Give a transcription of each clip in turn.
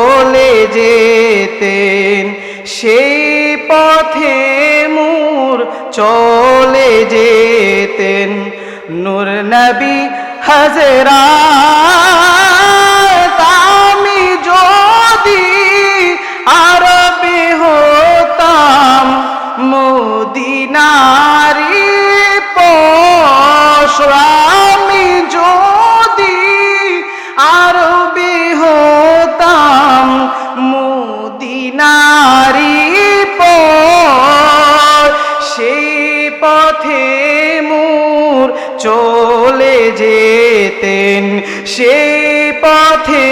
চলে যেতেন, সেই পথে মোর চলে যেতেন। নূর নবী হযরত আমি যদি আরবে হতাম, মদিনারি পশরামি যদি আরবে হতাম, মদিনারি পথ সেই পথে মোর চলে যেতেন, সেই পথে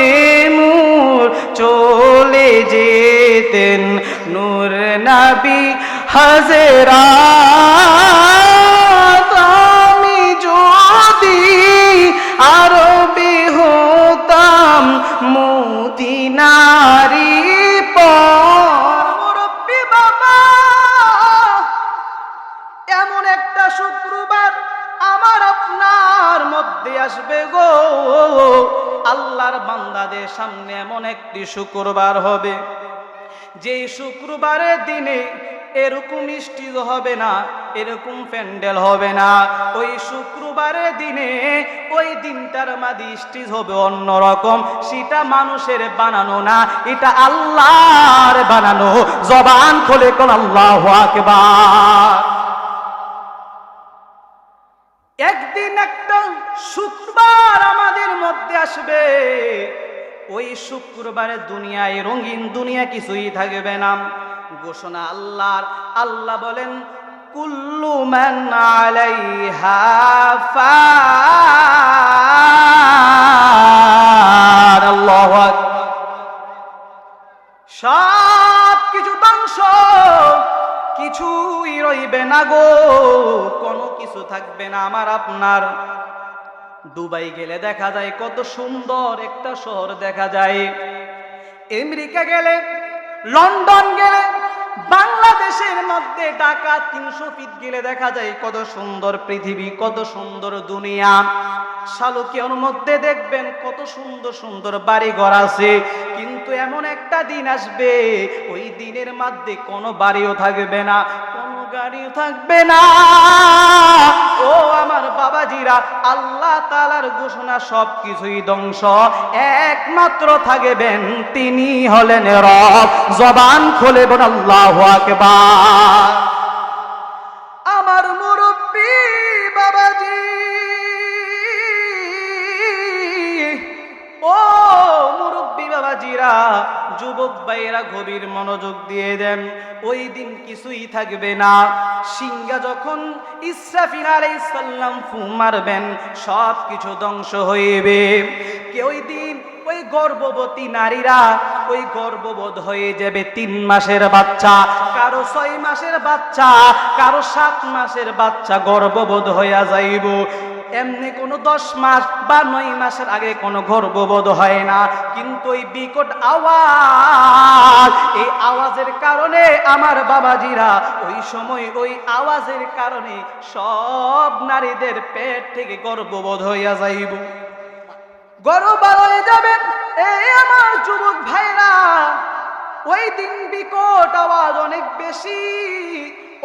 মোর চলে যেতেন। নূর নবী হযরত আমি যদি আরবে হতাম, মদিনারি পথ। মুরব্বি বাবা, এমন একটা শুক্রবার আমার আপনার মধ্যে আসবে গো, আল্লাহর বান্দাদের সামনে এমন একটি শুক্রবার হবে, যে শুক্রবারের দিনে এরকম স্টেজ হবে না, এরকম প্যান্ডেল হবে না। ওই শুক্রবারের দিনে ওই দিনটার মাঝে স্টেজ হবে অন্যরকম, সেটা মানুষের বানানো না, এটা আল্লাহর বানানো। জবান খুলে কোন আল্লাহু আকবার। একদিন একটা শুক্রবার আমাদের মধ্যে আসবে, ওই শুক্রবারে দুনিয়ায় রঙিন দুনিয়া কিছুই থাকবে না। ঘোষণা আল্লাহর, আল্লাহ বলেন কুল্লু মান আলাইহা ফান। আল্লাহু আকবার। সব কিছু ধ্বংস, কিছুই রইবে না গো, কোনো কিছু থাকবে না আমার আপনার। দুবাই গেলে দেখা যায় কত সুন্দর একটা শহর দেখা যায়, আমেরিকা গেলে, লন্ডন গেলে, বাংলাদেশের মধ্যে ঢাকা 300 ফিট গেলে দেখা যায় কত সুন্দর পৃথিবী, কত সুন্দর দুনিয়া। শালুকের মধ্যে দেখবেন কত সুন্দর সুন্দর বাড়ি ঘর আছে, কিন্তু এমন একটা দিন আসবে, ওই দিনের মধ্যে কোনো বাড়িও থাকবে না, কোনো গাড়িও থাকবে না। ও আমার বাবাজিরা, আল্লাহ তাআলার ঘোষণা সব কিছুই ধ্বংস, একমাত্র থাকবেন তিনি হলেন রব। জবান খুলে বল আল্লাহু আকবার। আমার মুরব্বি বাবাজি, ও মুরব্বি বাবাজিরা, যুবক ভাইয়েরা গভীর মনোযোগ দিয়ে দেন। ওই দিন কিছুই থাকবে না। সিংহা যখন ইসরাফিল আলাইহিস সালাম ফু মারবেন, সব কিছু ধ্বংস হইবে। ওই দিন ওই গর্ভবতী নারীরা ওই গর্ভবোধ হয়ে যাবে 3 মাসের বাচ্চা, কারো 6 মাসের বাচ্চা, কারো 7 মাসের বাচ্চা গর্ভবোধ হইয়া যাইব। এমনি কোনো 10 মাস বা 9 মাসের আগে কোনো গর্ভবোধ হয় না, কিন্তু ওই বিকট আওয়াজ, এই আওয়াজের কারণে আমার বাবাজিরা, ওই সময় ওই আওয়াজের কারণে সব নারীদের পেট থেকে গর্ভবোধ হইয়া যাইব, গর্ভবাল হয়ে যাবেন। এই আমার যুবক ভাইরা, ওই দিন বিকট আওয়াজ অনেক বেশি,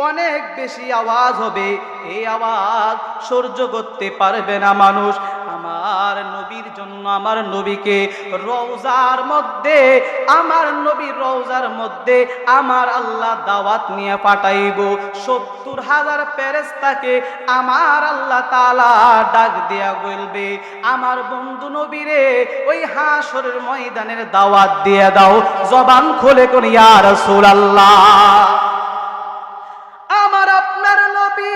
অনেক বেশি আওয়াজ হবে। এই আওয়াজ সহ্য করতে পারবে না মানুষ। আমার নবীর জন্য, আমার নবীকে রওজার মধ্যে, আমার নবীর রওজার মধ্যে আমার আল্লাহ দাওয়াত নিয়ে পাঠাইব। 70,000 ফেরেশতাকে আমার আল্লাহ তাআলা ডাক দিয়া বলবে, আমার বন্ধু নবীরে ওই হাসরের ময়দানের দাওয়াত দিয়ে দাও। জবান খুলে কোন ইয়া রাসূলুল্লাহ। আমার আপনার নবী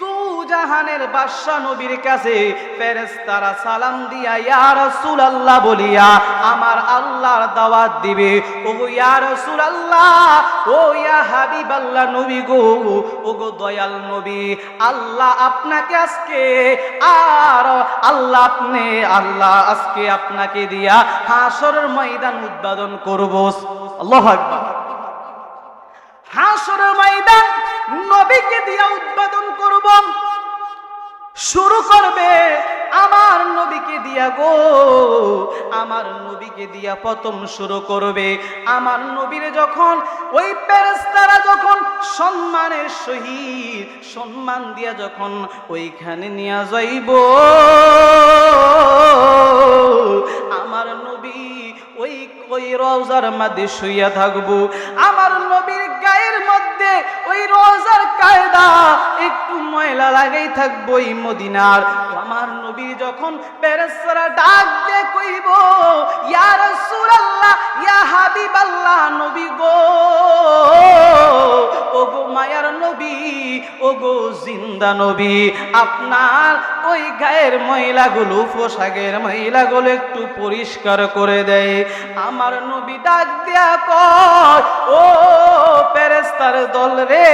দু জাহানের বাদশা নবীর কাছে ফেরেশতারা সালাম দিয়া ইয়া রাসূলুল্লাহ বলিয়া আমার আল্লাহর দাওয়াত দিবে। ও ইয়া রাসূলুল্লাহ, ও ইয়া হাবিবাল্লাহ নবী গো, ও গো দয়াল নবী, আল্লাহ আপনাকে আজকে, আর আল্লাহ আজকে আপনাকে দিয়া হাসরের ময়দান উদ্বোধন করব। আল্লাহু আকবার। হাসরের ময়দান নবীকে দিয়া উদ্বোধন করব। শুরু করবে আমার নবীকে দিয়া গো। আমার নবীকে দিয়া প্রথম শুরু করবে। আমার নবীর যখন ওই ফেরেশতারা যখন সম্মানের সহিত সম্মান দিয়া যখন ওইখানে নিয়ে যাইব, আমার নবী ওই রওজার মধ্যে শুইয়া থাকবো। আমার নবীর গায়ের মধ্যে ওই রওজার কায়দা একটু ময়লা লাগাই থাকবো এই মদিনার। আমার নবী যখন ফেরেশতারা ডাক দিয়ে কইব, ইয়া রাসূলুল্লাহ, ইয়া হাবিবাল্লাহ, নবী গো, ওগো মায়ার নবী, ওগো জিন্দা নবী, আপনার ওই গায়ের ময়লাগুলো, পোশাকের ময়লাগুলো একটু পরিষ্কার করে দেয়। আমার নবী ডাক দিয়া কয়, ও ফেরেশতার দল রে,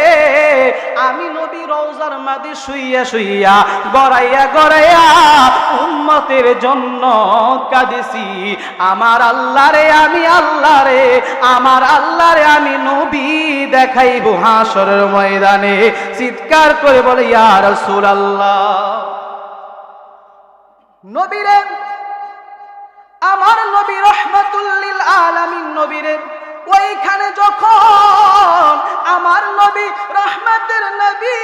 আমি নবী রওজার মাঝে শুইয়া শুইয়া গড়াইয়া গড়াইয়া উম্মতের জন্য কাঁদেছি। আমার আল্লাহ রে, আমি আল্লাহ রে, আমার আল্লাহ রে আমি নবী দেখাইব হাসরের ময়দানে। চিৎকার করে বলে, ইয়া রাসূলুল্লাহ। নবীরে, আমার নবী রহমাতুল লিল আলামিন নবীরে, ওইখানে যখন আমার নবী রহমতের নবী,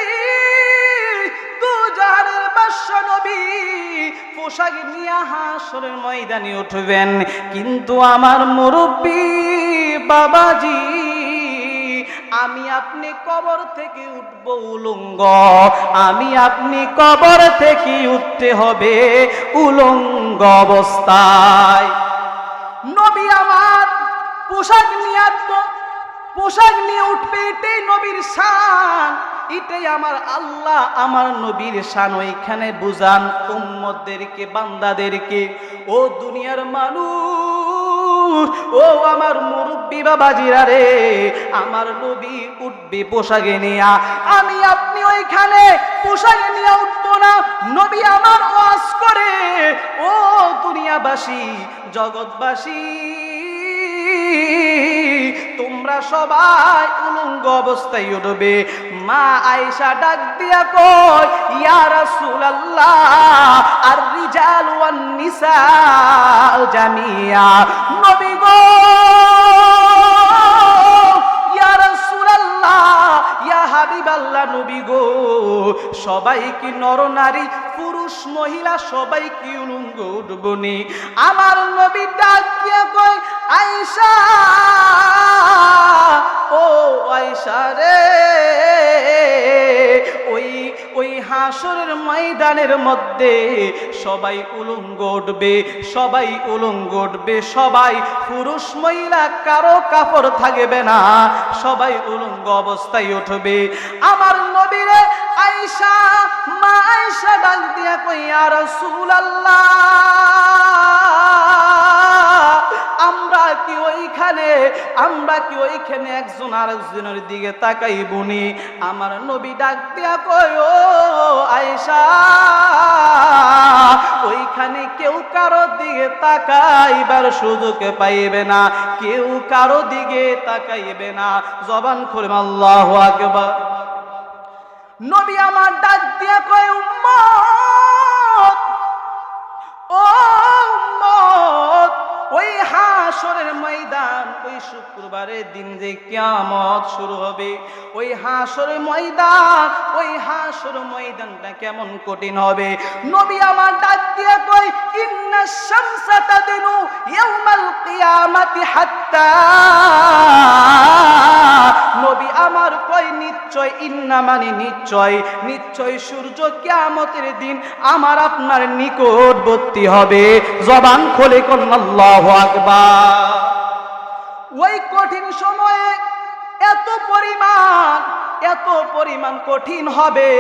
দুজাহানের বাদশা নবী পোশাক নিয়ে হাসরের ময়দানে উঠবেন, কিন্তু আমার মুরব্বী বাবাজি, আমি আপনি কবর থেকে উঠব উলঙ্গ, আমি আপনি কবর থেকে উঠতে হবে উলঙ্গ অবস্থায়। নবী আমার পোশাক নিয়ে আসবো, পোশাক নিয়ে উঠবে, এটাই নবীর শান, এটাই আমার আল্লাহ আমার নবীর শান। ওইখানে বুঝান উম্মতদেরকে, বান্দাদেরকে, ও দুনিয়ার মানুষ, ও আমার মুরব্বী বাবাজিরা রে, আমার নবী উঠবে পোশাকে নিয়া, আমি আপনি ওইখানে পোশাকে নিয়ে উঠবো না। নবী আমার ওয়াজ করে, ও দুনিয়াবাসী, জগৎবাসী, তোমরা সবাই উলঙ্গ অবস্থায় উঠবে। মা আয়েশা ডাক দিয়া কয়, ইয়া রাসূলুল্লাহ, আর রিজাল ওয়ান নিসা জামিয়া, নবী গো, ইয়া রাসূলুল্লাহ, ইয়া হাবিবাল্লাহ, নবী গো, সবাই কি নর নারী, পুরুষ মহিলা সবাই কি উলঙ্গ উঠবনি? আমার নবী ডাক দিয়া কয়, আয়েশা, ও আয়েশা রে, ওই হাসরের ময়দানের মধ্যে সবাই উলঙ্গ উঠবে, সবাই উলঙ্গ উঠবে, সবাই পুরুষ মহিলা কারো কাপড় থাকবে না, সবাই উলঙ্গ অবস্থায় উঠবে। আমার নবীরে আয়েশা, মা আয়েশা ডাক দিয়া কই, ইয়া রাসূলুল্লাহ, আমরা কি ওইখানে একজন আরেকজনের দিকে তাকাইবনি? আমার নবী ডাক দিয়া কয়, ও আয়েশা, ওইখানে কেউ কারো দিকে তাকাইবার সুযোগ পাইবে না, কেউ কারো দিকে তাকাইবে না। জবান খুলে আল্লাহু আকবার। নবী আমার ডাক দিয়া কয়, উম্মত, ও উম্মত, ওই হাসরের ময়দান, ওই শুক্রবারের দিন যে কিয়ামত শুরু হবে, ওই হাসরের ময়দান, ওই হাসর ময়দানটা কেমন কঠিন হবে। নবী আমার ডাক দিয়ে কয়, ইন্নাশ শামসা তাদনু ইয়াউমাল কিয়ামাতি হাত্তা, নবী আমার কয়, নিশ্চয়, ইন্না মানে নিশ্চয়, নিশ্চয় সূর্য কিয়ামতের দিন আমার আপনার নিকটবর্তী হবে। জবান খুলে কোন আল্লাহু আকবার। ওই কঠিন সময়ে এত পরিমাণ কঠিন হবে,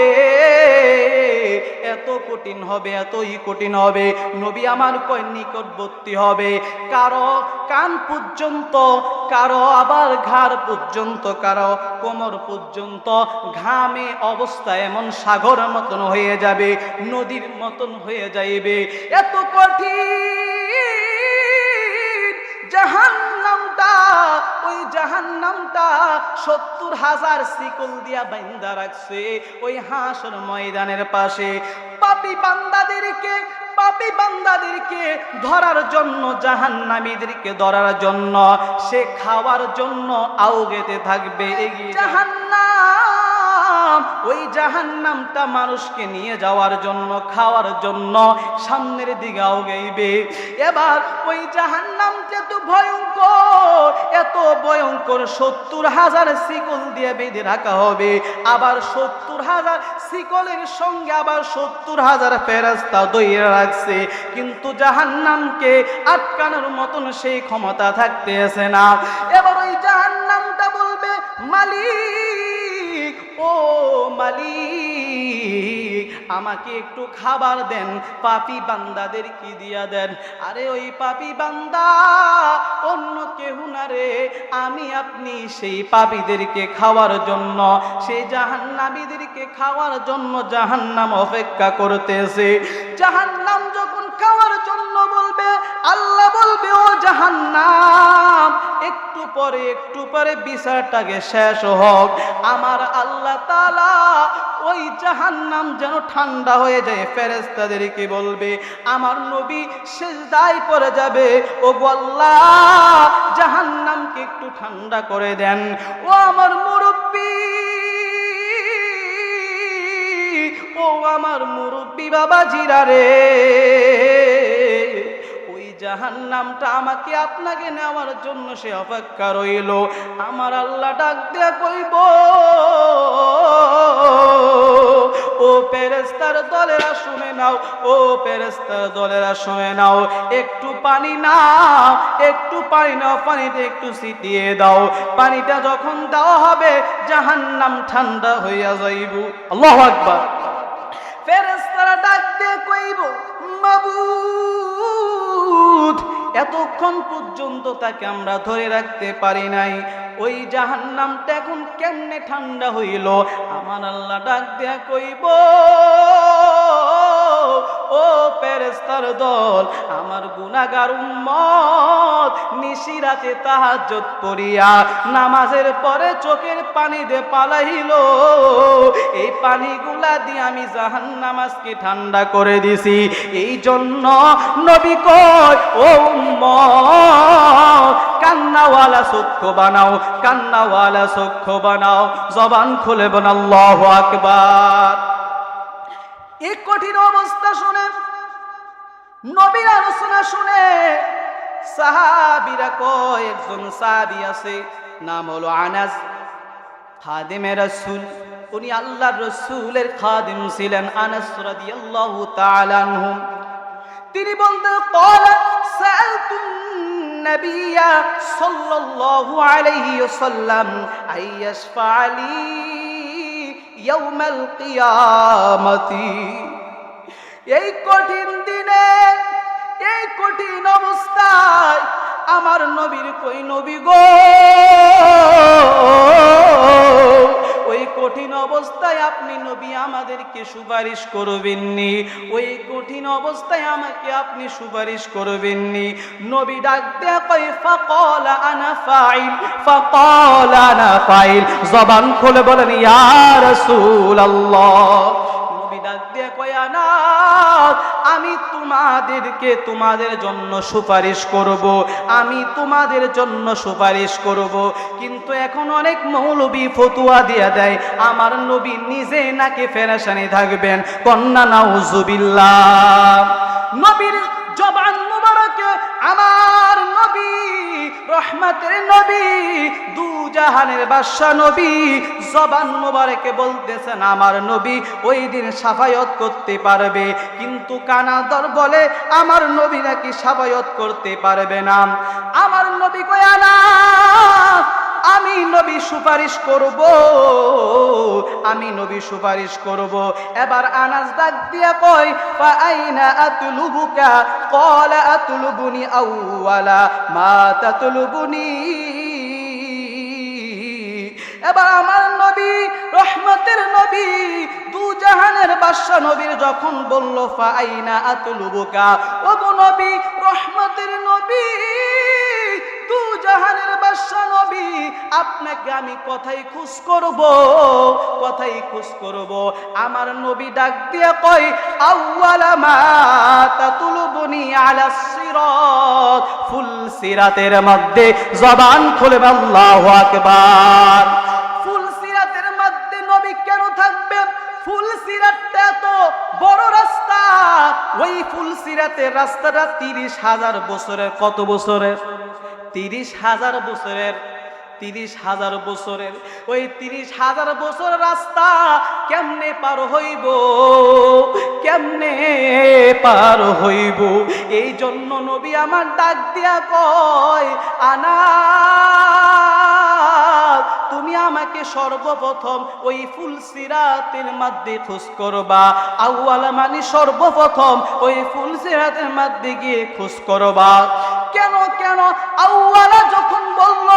এত কঠিন হবে, এতই কঠিন হবে। নবী আমার কয় নিকটবর্তী হবে, কারো কান পর্যন্ত, কারো আবার ঘাড় পর্যন্ত, কারো কোমর পর্যন্ত ঘামে অবস্থা এমন সাগর মতন হয়ে যাবে, নদীর মতন হয়ে যাইবে। এত কঠিন জাহান্নামটা, ওই জাহান্নামটা ৭০,০০০ শিকল দিয়া বাঁধা রাখছে ওই হাসর ময়দানের পাশে। পাপী বান্দাদেরকে পাপী বান্দাদেরকে ধরার জন্য, জাহান্নামীদেরকে ধরার জন্য, সে খাওয়ার জন্য আউগেতে থাকবে এগিয়ে। জাহান্নাম, ওই জাহান্নামটা মানুষকে নিয়ে যাওয়ার জন্য, খাওয়ার জন্য সামনের দিকে আউগাইবে। এবার ওই জাহান্নামটা এত ভয়ঙ্কর, এত ভয়ঙ্কর, 70,000 শিকল দিয়ে বেঁধে রাখা হবে। আবার 70,000 শিকলের সঙ্গে আবার 70,000 ফেরেশতা ধরে রাখছে, কিন্তু জাহান্নামকে আটকানোর মতন সেই ক্ষমতা থাকতেছে না। এবার ওই জাহান্নামটা বলবে, মালিক, ও মালিক, আমাকে একটু খাবার দেন, পাপী বান্দাদের কি দিয়া দেন। আরে ওই পাপী বান্দা অন্য কেউ না রে, আমি আপনি সেই পাপীদেরকে খাওয়ার জন্য, সেই জাহান্নামীদেরকে খাওয়ার জন্য জাহান্নাম অপেক্ষা করতেছে। জাহান্নাম যখন খাওয়ার জন্য বলবে, আল্লাহ বলবে, ও জাহান্নাম, একটু পরে বিচারটাকে শেষ হোক। আমার আল্লাহ তাআলা ওই জাহান্নাম যেন ঠান্ডা হয়ে যায়, ফেরেশতাদেরকে বলবে, আমার নবী সিজদায় পড়ে যাবে, ও গো আল্লাহ, জাহান্নামকে একটু ঠান্ডা করে দেন। ও আমার মুরব্বি, ও আমার মুরব্বি বাবাজিরা রে, ওই জাহান্নামটা আমাকে আপনাকে নেওয়ার জন্য সে অপেক্ষা রইল। আমার আল্লাহ ডাক দিয়া কইব, ও ফেরেশতার দলেরা শুনে নাও, ও ফেরেশতার দলেরা শুনে নাও, একটু পানি নাও, একটু পানি নাও, পানিতে একটু ছিটিয়ে দাও। পানিটা যখন দেওয়া হবে জাহান্নাম ঠান্ডা হইয়া যাইব। আল্লাহু আকবার। ফেরেশতারা ডাক দিয়ে কইব, মাবুদ, এতক্ষণ পর্যন্ত তাকে আমরা ধরে রাখতে পারি নাই, ওই জাহান্নামটা এখন কেমনে ঠান্ডা হইল? আমার আল্লাহ ডাক দিয়া কইব, ও ফেরেশতার দল, আমার গুনাহগার উম্মত নিশিরাতে তাহাজ্জুদ পড়িয়া নামাজের পরে চোখের পানি দিয়ে পালাইল, এই পানিগুলা দিয়ে আমি জাহান্নাম আজকে ঠান্ডা করে দিছি। এই জন্য নবী কয়, ও উম্মত, কান্নাওয়ালা চক্ষু বানাও, কান্নাওয়ালা চক্ষু বানাও, জবান খুলে বল আল্লাহু আকবার। এই কঠিন অবস্থা শুনে, নবীর আলোচনা শুনে সাহাবীরা কয়, একজন সাহাবী আছে, নাম হলো আনাস, খাদিমে রাসূল, উনি আল্লাহর রাসূলের খাদিম ছিলেন, আনাস রাদিয়াল্লাহু তাআলা আনহু। তিনি বলতেন, ক্বালা সাআলতুন নাবিয়্যা সাল্লাল্লাহু আলাইহি ওয়াসাল্লাম আইয়াশফা লি ইয়াউমাল কিয়ামতি। এই কঠিন দিনে, এই কঠিন অবস্থায় আমার নবীর কই নবী গো, ওই কঠিন অবস্থায় আপনি নবী আমাদেরকে সুপারিশ করবেননি, ওই কঠিন অবস্থায় আমাকে আপনি সুপারিশ করবেননি। নবী ডাক দেয়া কই, ফাকালা আনা ফাইল, ফাকালা আনা ফাইল, জবান খুলে বলেন ইয়া রাসূলুল্লাহ। নবী ডাক দেয়া কই, আনাস, আমি তোমাদেরকে তোমাদের জন্য সুপারিশ করব, আমি তোমাদের জন্য সুপারিশ করব। কিন্তু এখন অনেক মৌলবী ফতোয়া দিয়ে দেয় আমার নবী নিজে নাকি পেরেশানি থাকবেন, কন্না নাউজুবিল্লাহ। নবীর জবান মুবারকে আমার নবী, রহমতের নবী, দু জাহানের বাদশা নবী, জবান মুবারকে বলতেছেন আমার নবী ওই দিন শাফায়াত করতে পারবে, কিন্তু কানাদর বলে আমার নবী নাকি শাফায়াত করতে পারবে না। আমার নবী কয়, আনাস, আমি নবী সুপারিশ করব, আমি নবী সুপারিশ করব। এবার আনাস ডাক দিয়া কয়, ফা আইনা আতলুবুকা, ক্বালা আতলুবুনি আউওয়ালা মা তাতলুবুনি। এবার আমার নবী, রহমতের নবী, দু জাহানের বাদশা নবীর যখন বলল ফা আইনা আতলুবুকা, ও গো নবী, রহমতের নবী, দু জাহানের বাদশা নবী, আপনাকে আমি কথাই খুশ করব, কথাই খুশ করব। আমার নবী ডাক দিয়ে কয়, আউয়ালা মা তাতুলুবনি আলাস সিরাত, ফুল সিরাতের মধ্যে জবান খুলে আল্লাহু আকবার। ফুল সিরাতের মধ্যে নবী কেন থাকবে? ফুল সিরাতটা তো বড় রাস্তা, ওই ফুল সিরাতের রাস্তাটা 30,000 বছরের। কত বছরের? 30,000 বছরের। 30,000 বছরের ওই 30,000 বছর রাস্তা কেমনে পার হইব, কেমনে পার হইব? এই জন্য নবী আমার ডাক দিয়া কয়, আনাস, তুমি আমাকে সর্বপ্রথম ওই ফুল সিরাতের মধ্যে খোঁজ করবা। আউয়ালা মানে সর্বপ্রথম ওই ফুল সিরাতের মধ্যে গিয়ে খোঁজ করবা। কেন কেন আউয়ালা যখন বলল,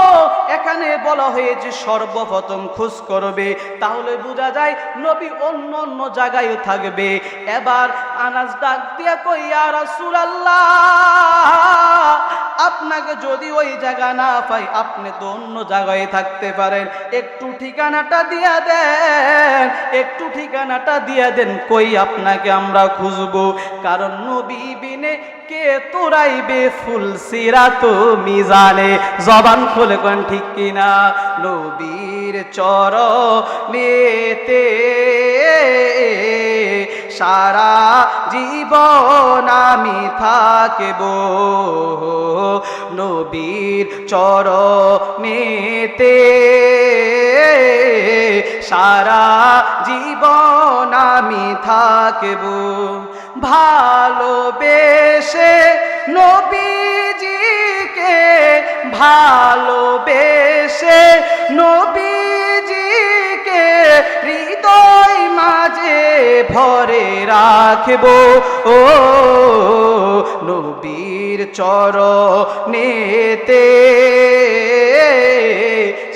এখানে বলা হয়েছে সর্বপ্রথম খোঁজ করবে, তাহলে বোঝা যায় নবী অন্য অন্য জায়গায় থাকবে। এবার আনাস ডাক দিয়া কই, ইয়া রাসূলুল্লাহ, আপনাকে যদি ওই জায়গা না পাই, আপনি তো অন্য জায়গায় থাকতে পারেন, একটু ঠিকানাটা দিয়া দেন, একটু ঠিকানাটা দিয়া দেন, কই আপনাকে আমরা খুঁজবো। কারণ নবী বিনে কে তোরাইবে ফুল সিরাত মিজানে? জবান খুলে কোন ঠিক কিনা? নবীর চরণেতে সারা জীবন আমি থাকব, নবীর চরণেতে সারা জীবন আমি থাকব। ভালোবেসে নবীজিকে, ভালোবেসে নবীজিকে হৃদয় মাঝে ভরে রাখব, ও নবীর চরণেতে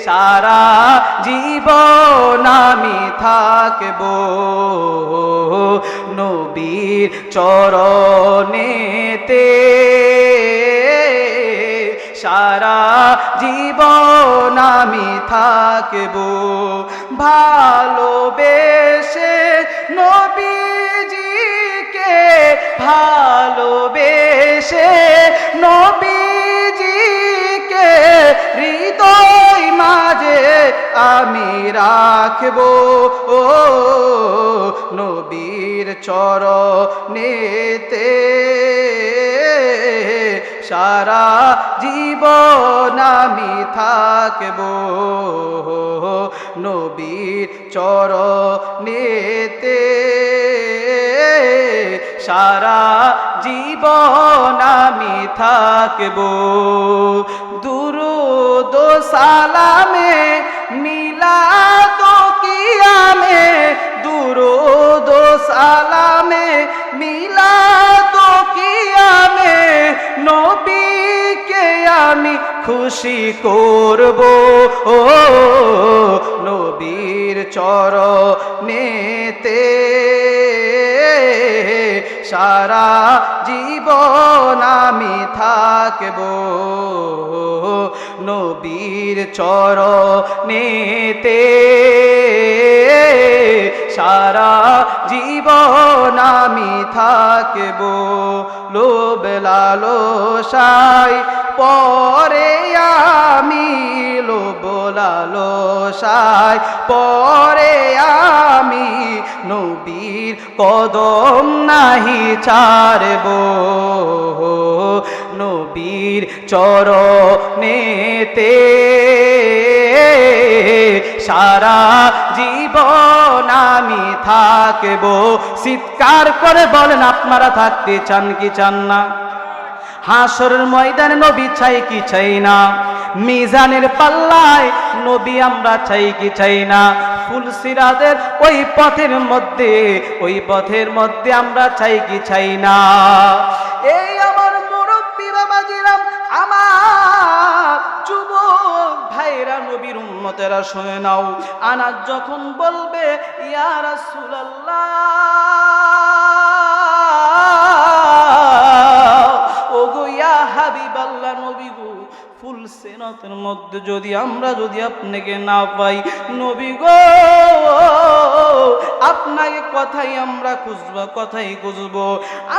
সারা জীবন আমি থাকব, নবীর চরণেতে সারা জীবন আমি থাকব। ভালোবেসে নবীজিকে, ভালোবেসে নবীজিকে হৃদয় মাঝে আমি রাখব, ও নবীর চরণেতে সারা জীবন আমি থাকব, নবীর চরণেতে সারা জীবন আমি থাকব। দুরূদ সালামে মিলাদ কিয়ামে, দুরূদ সালামে মিলাদ কিয়ামে নবীকে আমি খুশি করব, ও নবীর চরণেতে সারা জীবন আমি থাকব, নবীর চরণেতে সারা জীবন আমি থাকব। লোভ লালসায় পরে আমি, লোভ লালসায় পরে আমি নবীর কদম নাহি ছাড়ব, নবীর চরণেতে সারা জীবন আমি থাকব। চিৎকার করে বলেন, আপনারা থাকতে চান কি চান না? হাসরের ময়দানে নবী চাই কি চাই না? মিজানের পাল্লায় নবী আমরা চাই কি চাই না? ফুলসিরাতের ওই পথের মধ্যে, ওই পথের মধ্যে আমরা চাই কি চাই না? এই আমার মুরব্বী বাবাজিরা, আমার যুবক ভাইরা, নবীর উম্মতেরা শুনে নাও। আনাস যখন বলবে, ইয়া রাসূলুল্লাহ, ওগো ইয়া হাবিবাল্লাহ, নবী গো, ফুল সিরাতের মধ্যে যদি আমরা যদি আপনাকে না পাই নবী গো, আপনাকে কথাই আমরা খুঁজবো, কথাই খুঁজবো।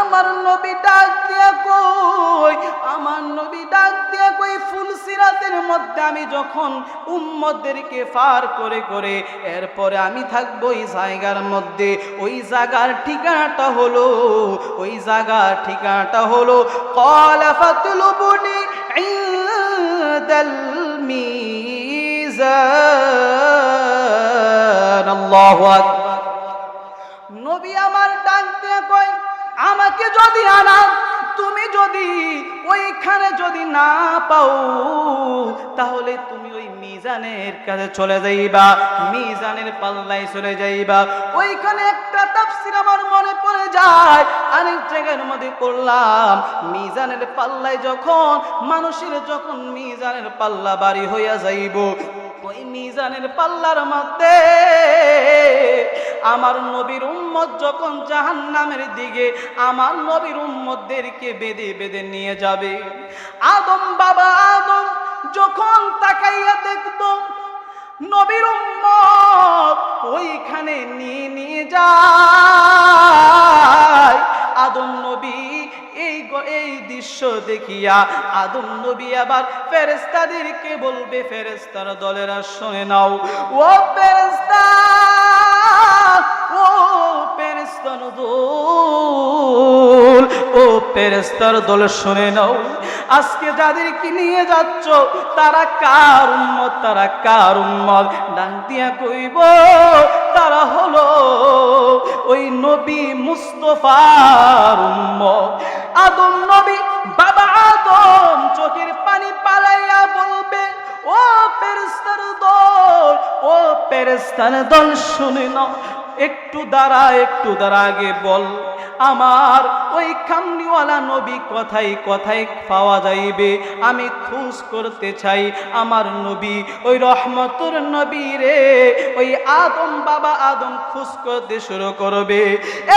আমার নবী ডাক দিয়া কই, আমার নবী ডাক দিয়া কই, ফুল সিরাতের মধ্যে আমি যখন উম্মতদেরকে পার করে করে এরপরে আমি থাকবো ওই জায়গার মধ্যে, ওই জায়গার ঠিকানাটা হলো, ওই জায়গার ঠিকানাটা হলো ক্বালা ফাতলুবুনি ইনদাল মিজান। আল্লাহু আকবার। নবী আমার ডাক দিয়ে কই, আমাকে যদি আনা, তুমি যদি ওইখানে যদি না পাও তাহলে তুমি ওই মিজানের কাছে চলে যাইবা, মিজানের পাল্লায় চলে যাইবা। ওইখানে একটা তাফসীর আমার মনে পড়ে যায়, আরেক জায়গার মধ্যে পড়লাম, মিজানের পাল্লায় যখন মানুষের যখন মিজানের পাল্লা বাড়ি হইয়া যাইব, ওই মিজানের পাল্লার মধ্যে আমার নবীর উম্মত যখন জাহান্নামের দিকে আমার নবীর উম্মতদেরকে বেঁধে বেঁধে নিয়ে যাবে, আদম বাবা আদম যখন তাকাইয়া দেখব নবীর উম্মত ওইখানে নিয়ে নিয়ে যায়, আদম নবী এই দৃশ্য দেখিয়া আদম নবী আবার ফেরেশতাদেরকে বলবে, ফেরেশতার দলেরা শুনে নাও, ও ফেরেশতা, ও ফেরেশতার দল, ও ফেরেশতার দল শুনে নাও, আজকে যাদেরকে নিয়ে যাচ্ছ তারা কার উম্মত, তারা কার উম্মত? ডাক দিয়া কইব তারা হলো ওই নবী মুস্তাফার উম্মত। আদম নবী বাবা আদম চোখের পানি পালাইয়া বলবে, ও ফেরেশতার দল, ও ফেরেশতার দল শুনে নাও, একটু দাঁড়া, একটু দাঁড়া, আগে বল আমার ওই কামলিওয়ালা নবী কথাই কথাই পাওয়া যাইবে, আমি খোঁজ করতে চাই আমার নবী, ওই রহমতুর নবী রে। ওই আদম বাবা আদম খোঁজ করতে শুরু করবে।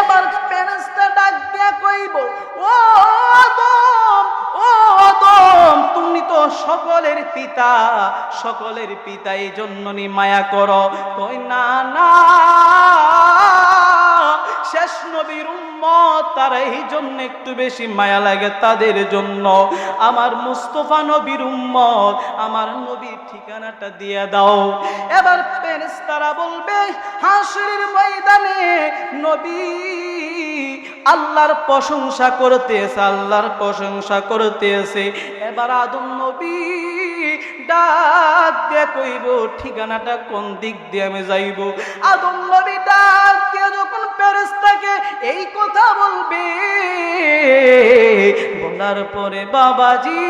এবার ফেরেশতা ডাক দিয়া কইব, ও আদম, ও আদম, তুমি তো সকলের পিতা, সকলের পিতা, এই জন্য নি মায়া করো। কই না না, শেষ নবীর উম্মত তারা এই জন্য একটু বেশি মায়া লাগে তাদের জন্য। আমার মুস্তাফা নবীর উম্মত, আমার নবীর ঠিকানাটা দিয়ে দাও। এবার ফেরেশতারা বলবে, হাসরের ময়দানে নবী আল্লাহর প্রশংসা করতেছে, আল্লাহর প্রশংসা করতেছে। এবার আদম নবী ডাক দিয়ে কইব, ঠিকানাটা কোন দিক দিয়ে আমি যাইব? আদম নবী ডাক দিয়ে যখন ফেরেশতাকে এই কথা বলবে, বলার পরে বাবাজি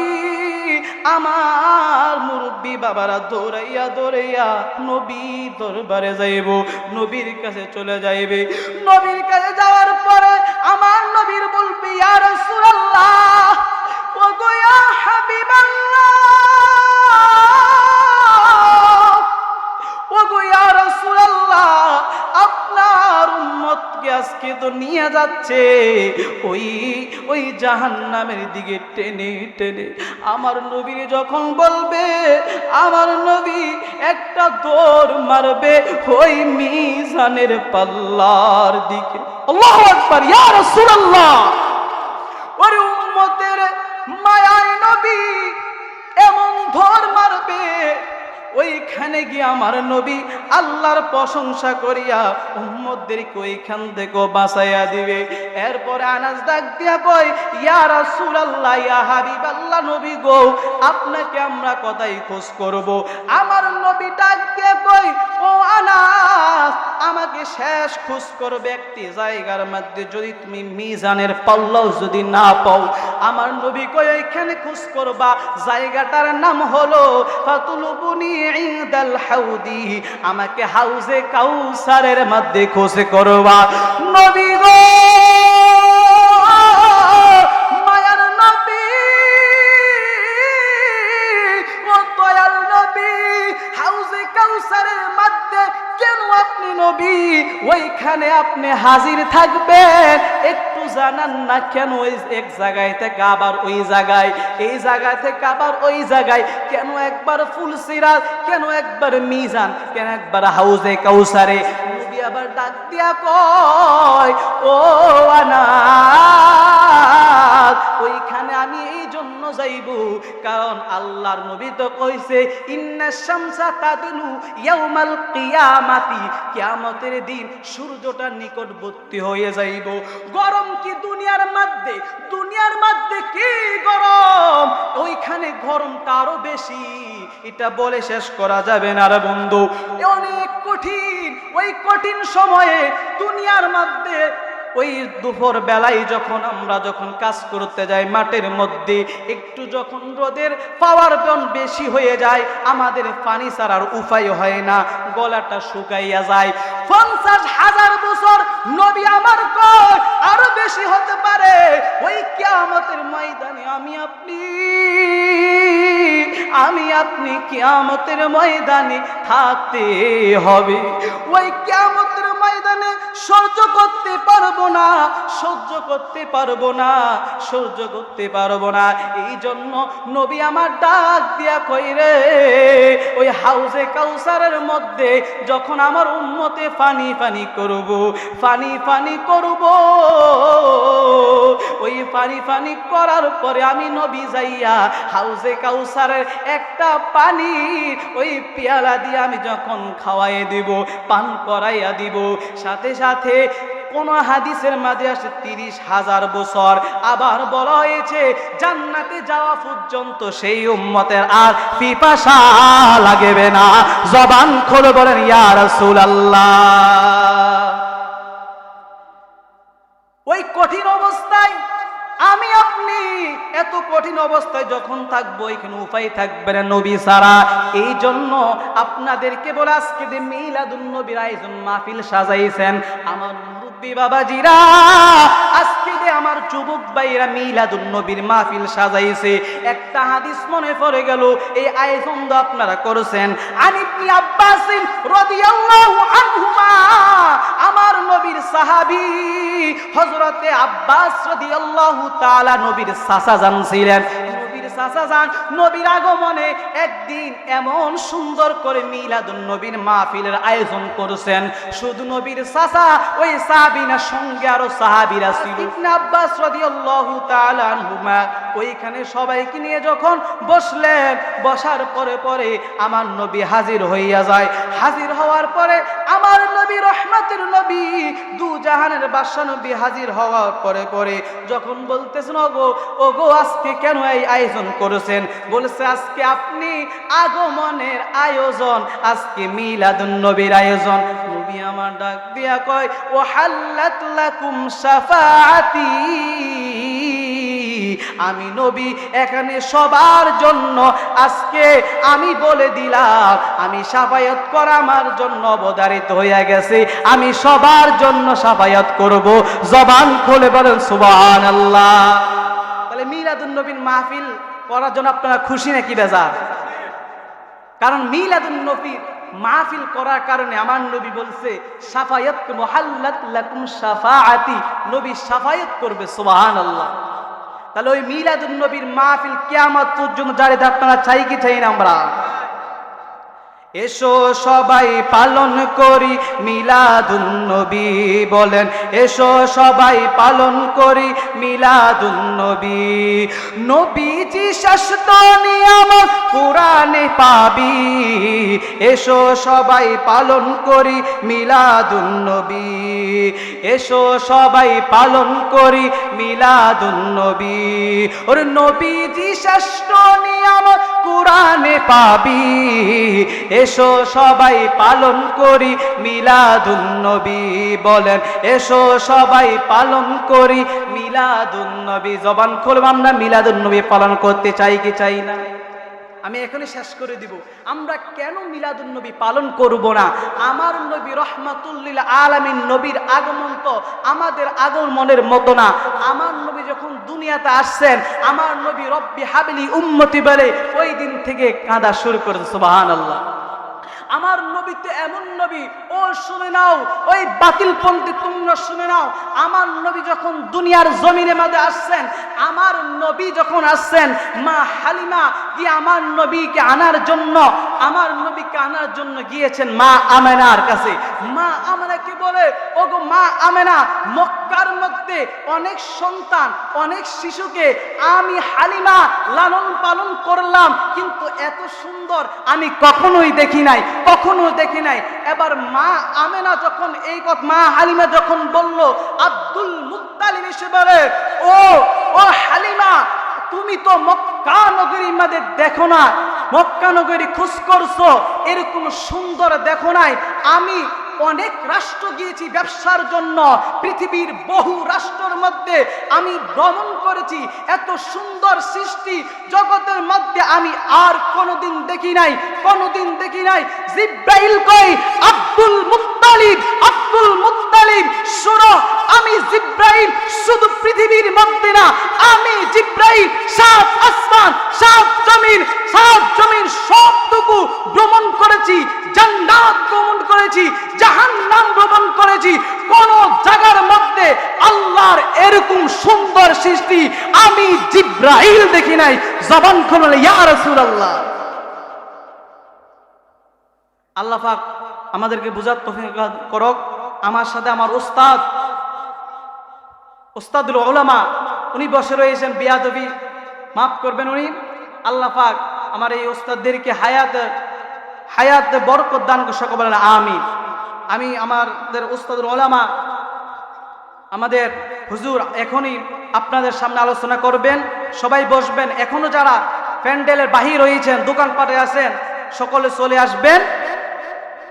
আমার মুরব্বী বাবারা দৌড়াইয়া দৌড়াইয়া নবীর দরবারে যাইব, নবীর কাছে চলে যাইবে। নবীর কাছে যাওয়ার পরে আমার নবীর বলবে, ইয়া রাসূলুল্লাহ, ও গো ইয়া হাবিবাল্লাহ, ও গো ইয়া রাসূলুল্লাহ, আপনার উম্মতকে আজকে তো নিয়ে যাচ্ছে ওই জাহান্নামের দিকে টেনে টেনে। আমার নবী যখন বলবে, আমার নবী একটা দৌড় মারবে ওই মিজানের পাল্লার দিকে। আল্লাহু আকবার, ইয়া রাসূলুল্লাহ। ওই উম্মতের মায়ায় নবী এমন দৌড় মারবে, ওইখানে গিয়ে আমার নবী আল্লাহর প্রশংসা করিয়া উম্মতদেরকে ওইখান থেকে বাঁচাইয়া দিবে। এরপরে আনাস ডাক দিয়া কয়, ইয়া রাসূলুল্লাহ, ইয়া হাবিবাল্লাহ, নবী গো, আপনাকে আমরা কথাই খোঁজ করব। আমার নবী ডাক দিয়া কয়, ও আনাস, আমাকে শেষ খোঁজ করবে একটি জায়গার মধ্যে, যদি তুমি মিজানের পাল্লাও যদি না পাও, আমার নবী কয় ওইখানে খোঁজ করবা, জায়গাটার নাম হলো ফাতুলুবুনি ইনদাল হাউদি, আমাকে হাউজে কাউসারের মধ্যে খোঁজ করবা। নবী গো, মায়ার নবী, ও দয়াল নবী, হাউজে কাউসারের মধ্যে কেন আপনি নবী ওইখানে আপনি হাজির থাকবেন? একটু একটু জানান না কেন এক জায়গায় থেকে আবার ওই জায়গায়, এই জায়গা থেকে আবার ওই জায়গায়, কেন একবার ফুলসিরাত, কেন একবার মিজান, কেন একবার হাউজে কাউসারে? নবী আবার ডাক দিয়া কয়, ও আনাস, ওইখানে আমি এই জন্য যাইব কারণ আল্লাহর নবী তো কইছে ইন্নাশ শামসা তাদলু ইয়াউমাল কিয়ামাতি, কিয়ামতের দিন সূর্যটা নিকটবর্তী হয়ে যাইব। গরম কি দুনিয়ার মধ্যে, দুনিয়ার মধ্যে কি গরম, ওইখানে গরমটা আরো বেশি, এটা বলে শেষ করা যাবে না রে বন্ধু। অনেক কঠিন, ওই কঠিন সময়ে দুনিয়ার মধ্যে ওই দুপুর বেলায় আমরা যখন কাজ করতে যাই মাঠের মধ্যে, একটু যখন রোদের পাওয়ার বেশি হয়ে যায়, আমাদের পানি ছাড়ার উপায় হয় না, গলাটা শুকাইয়া যায়। 50,000 বছর নবী আমার কয় আরো বেশি হতে পারে। ওই কিয়ামতের ময়দানে আমি আপনি কিয়ামতের ময়দানে থাকতে হবে। ওই কিয়ামতের ময়দানে সহ্য করতে পারবো না, সহ্য করতে পারবো না, সহ্য করতে পারবো না। এই জন্য নবী আমার ডাক দিয়া কইরে, ওই হাউজে কাউসারের মধ্যে যখন আমার উম্মতে পানি পানি করব, পানি পানি করব, ওই পানি পানি করার পরে আমি নবী যাইয়া হাউজে কাউসারের একটা পানি ওই পেয়ালা দিয়ে আমি যখন খাওয়াইয়ে দিব, পান করাইয়া দিব, সাথে সাথে কোন হাদিসের মাঝে আসে 30,000 বছর। আবার বলা হয়েছে জান্নাতে যাওয়া পর্যন্ত সেই উম্মতের আর পিপাসা লাগবে না। জবান খুলে বলেন ইয়া রাসূলুল্লাহ। ওই কঠিন অবস্থায় আমি আপনি এত কঠিন অবস্থায় যখন থাকবো, এখানে উপায় থাকবে না নবী ছাড়া। এই জন্য আপনাদেরকে বলে আজকে যে মিলাদুন নবীর আয়োজন মাহফিল সাজাইছেন আমার মুরব্বী বাবাজিরা, আজকে যে আমার যুবক ভাইরা মিলাদুন নবীর মাহফিল সাজাইছে, একটা হাদিস মনে পড়ে গেল, এই আয়োজন তো আপনারা করেছেন। ইবনে আব্বাস রাদিয়াল্লাহু আনহুমা, আমার নবীর সাহাবী হযরতে আব্বাস রাদিয়াল্লাহু তাআলা নবীর চাচা জান ছিলেন। নবীর চাচা জান নবীর আগমনে একদিন এমন সুন্দর করে মিলাদুন নবীর মাহফিলের আয়োজন করেছেন। শুধু নবীর চাচা, ওই সাহাবীর সঙ্গে আরো সাহাবীরা ছিল। ইবনে আব্বাস রাদিয়াল্লাহু তাআলা আনহুমা ওইখানে সবাইকে নিয়ে যখন বসলেন, বসার পরে পরে আমার নবী হাজির হইয়া যায়। হাজির হওয়ার পরে আমার নবী রহমতের নবী, দু জাহানের বাদশা নবী হাজির হওয়ার পরে পরে যখন বলতেছেন ওগো আজকে কেন এই আয়োজন করেছেন? বলছে আজকে আপনি আগমনের আয়োজন, আজকে মিলাদুন নবীর আয়োজন। নবী আমার ডাক দিয়া কয় ও হাল্লাত লাকুম শাফাআতি, আমি নবী এখানে সবার জন্য আজকে আমি বলে দিলাম, আমি শাফায়াত করা আমার জন্য অবধারিত হয়ে গেছে, আমি সবার জন্য শাফায়াত করব। জবান খুলে বলেন সুবহানাল্লাহ। তাহলে মিলাদুন নবীর মাহফিল করার জন্য আপনারা খুশি নাকি বেজার? কারণ মিলাদুন নবীর মাহফিল করার কারণে আমার নবী বলছে শাফায়াত মুহাল্লাত লাকুম শাফাআতি, নবী শাফায়াত করবে। সুবহানাল্লাহ। তাহলে ওই মিলাদুন নবীর মাহফিল কিয়ামত পর্যন্ত জারি থাকবে। আপনারা চাই কি চাই না? আমরা এসো সবাই পালন করি মিলাদুন নবী, বলেন এসো সবাই পালন করি মিলাদুন নবী। নবীজি শাস্ত্র নিয়ম কোরআনে পাবি, এসো সবাই পালন করি মিলাদুন নবী, এসো সবাই পালন করি মিলাদুন নবী। ওর নবীজি শাস্ত্র নিয়ম কোরআনে পাবি, এসো সবাই পালন করি মিলাদুন নবী, বলেন এসো সবাই পালন করি মিলাদুন নবী। জবান খুলব, আমরা মিলাদুন নবী পালন করতে চাই কি চাই না? আমি এখনই শেষ করে দিব, আমরা কেন মিলাদুন নবী পালন করব না? আমার নবী রহমাতুল লিল আলামিন, নবীর আগমন তো আমাদের আগমনের মতো না। আমার নবী যখন দুনিয়াতে আসছেন, আমার নবী রব্বি হাবলি উম্মতি বলে ওই দিন থেকে কাঁদা শুরু করেন। সুবহানাল্লাহ। আমার নবী তো এমন নবী, ও শুনে নাও, ওই বাতিলপন্থী তোমরা শুনে নাও, আমার নবী যখন দুনিয়ার জমিনে মাঝে আসছেন, আমার নবী যখন আসছেন, মা হালিমা কি আমার নবীকে আনার জন্য, আমার নবীকে আনার জন্য গিয়েছেন মা আমেনার কাছে। মা আমেনা কি বলে, ওগো মা আমেনা, মক্কার মধ্যে অনেক সন্তান, অনেক শিশুকে আমি হালিমা লালন পালন করলাম, কিন্তু এত সুন্দর আমি কখনোই দেখি নাই, কখনো দেখি নাই। এবার মা আমেনা যখন এই কথা, মা হালিমা যখন বলল, আব্দুল মুত্তালিব এসে বলে, ও হালিমা, তুমি তো মক্কা নগরীর মধ্যে দেখো না, মক্কা নগরী খোঁজ করছো, এরকম সুন্দর দেখো নাই। আমি অনেক রাষ্ট্র গিয়েছি ব্যবসার জন্য, পৃথিবীর বহু রাষ্ট্রের মধ্যে আমি ভ্রমণ করেছি, এত সুন্দর সৃষ্টি জগতের মধ্যে আমি আর কোনোদিন দেখি নাই, কোনোদিন দেখি নাই। জিব্রাইল কই, আব্দুল মুত্তালিব, আব্দুল মুত্তালিব শোনো, আমি জিব্রাইল শুধু পৃথিবীর মধ্যে না, আমি জিব্রাইল সাত আসমান, সাত জমিন সবটুকু ভ্রমণ করেছি, জান্নাত ভ্রমণ করেছি, জাহান্নাম ভ্রমণ করেছি, কোন জায়গার মধ্যে আল্লাহর এরকম সুন্দর সৃষ্টি আমি জিব্রাইল দেখি নাই। জবান খুলে ইয়া রাসূলুল্লাহ। আল্লাহ পাক আমাদেরকে বুঝার তৌফিক করুক। আমার সাথে আমার ওস্তাদুল উলামা উনি বসে রয়েছেন, বিয়াদবি মাফ করবেন উনি। আল্লাহ পাক আমার এই ওস্তাদদেরকে হায়াত বরকত দান করে সকলে বলেন আমিন। আমি আমাদের ওস্তাদুল উলামা, আমাদের হুজুর এখনই আপনাদের সামনে আলোচনা করবেন, সবাই বসবেন। এখনো যারা প্যান্ডেলের বাহির রয়েছেন, দোকানপাটে আছেন, সকলে চলে আসবেন,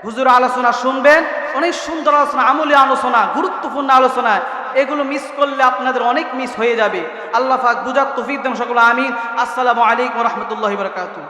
হুজুর আলোচনা শুনবেন। অনেক সুন্দর আলোচনা, আমলি আলোচনা, গুরুত্বপূর্ণ আলোচনা, এগুলো মিস করলে আপনাদের অনেক মিস হয়ে যাবে। আল্লাহ পাক বুঝার তৌফিক দেন সকলে আমিন। আসসালামু আলাইকুম ওয়া রাহমাতুল্লাহি ওয়া বারাকাতুহু।